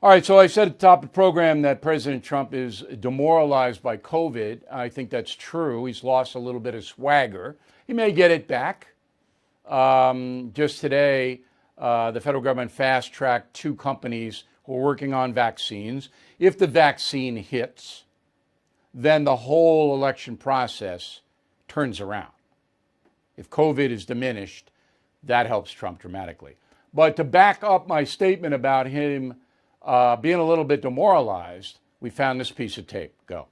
All right, so I said at the top of the program that President Trump is demoralized by COVID. I think that's true. He's lost a little bit of swagger. He may get it back. Just today, the federal government fast-tracked 2 companies who are working on vaccines. If the vaccine hits, then the whole election process turns around. If COVID is diminished, that helps Trump dramatically. But to back up my statement about him being a little bit demoralized, we found this piece of tape. Go.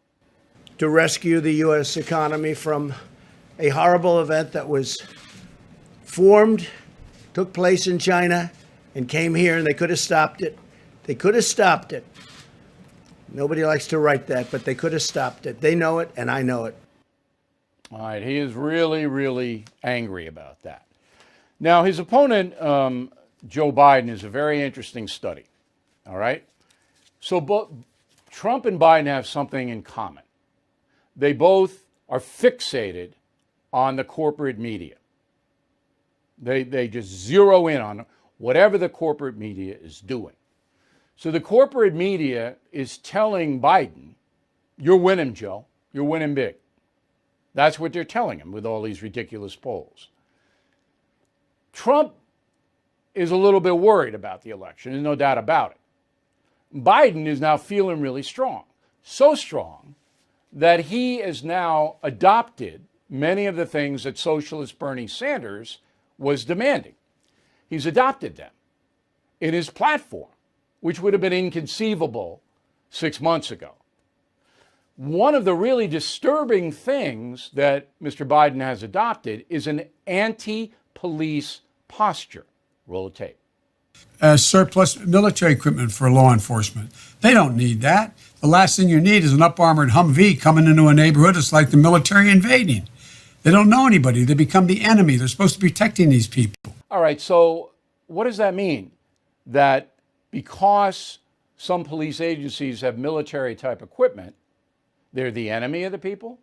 To rescue the U.S. economy from a horrible event that was formed, took place in China, and came here, and they could have stopped it. They could have stopped it. Nobody likes to write that, but they could have stopped it. They know it, and I know it. All right, he is really, really angry about that. Now, his opponent, Joe Biden, is a very interesting study. All right? So both Trump and Biden have something in common. They both are fixated on the corporate media. They just zero in on whatever the corporate media is doing. So the corporate media is telling Biden, you're winning, Joe. You're winning big. That's what they're telling him with all these ridiculous polls. Trump is a little bit worried about the election. There's no doubt about it. Biden is now feeling really strong. So strong that he has now adopted many of the things that socialist Bernie Sanders was demanding. He's adopted them in his platform, which would have been inconceivable 6 months ago. One of the really disturbing things that Mr. Biden has adopted is an anti-police posture. Roll of tape. Surplus military equipment for law enforcement. They don't need that. The last thing you need is an up-armored Humvee coming into a neighborhood. It's like the military invading. They don't know anybody. They become the enemy. They're supposed to be protecting these people. All right, so what does that mean? That because some police agencies have military-type equipment, they're the enemy of the people?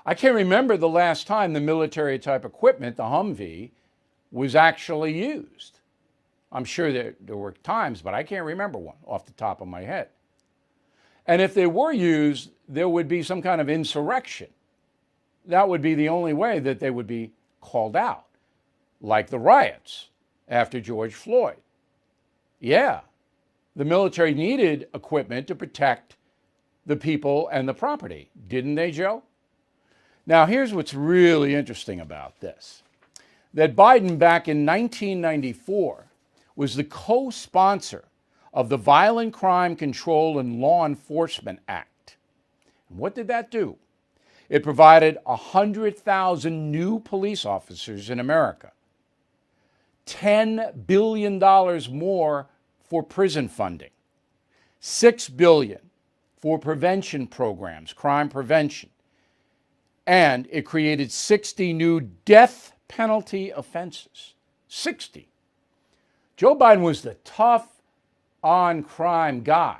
I can't remember the last time the military-type equipment, the Humvee, was actually used. I'm sure there were times, but I can't remember one off the top of my head. And if they were used, there would be some kind of insurrection. That would be the only way that they would be called out, like the riots after George Floyd. Yeah, the military needed equipment to protect the people and the property, didn't they, Joe? Now, here's what's really interesting about this. That Biden, back in 1994, was the co-sponsor of the Violent Crime Control and Law Enforcement Act. And what did that do? It provided 100,000 new police officers in America, $10 billion more for prison funding, $6 billion for prevention programs, crime prevention, and it created 60 new death penalty offenses. 60. Joe Biden was the tough on crime guy.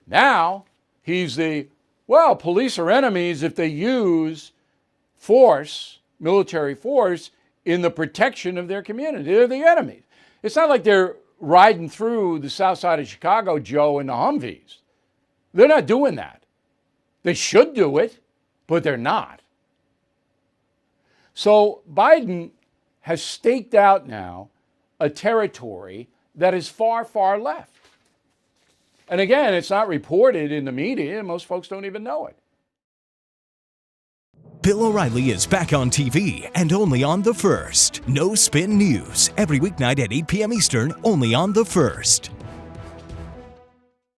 Now he's the, well, police are enemies if they use force, military force, in the protection of their community. They're the enemies. It's not like they're riding through the south side of Chicago, Joe, in the Humvees. They're not doing that. They should do it, but they're not. So Biden has staked out now a territory that is far, far left. And again, it's not reported in the media, and most folks don't even know it. Bill O'Reilly is back on TV and only on The First. No Spin News, every weeknight at 8 p.m. Eastern, only on The First.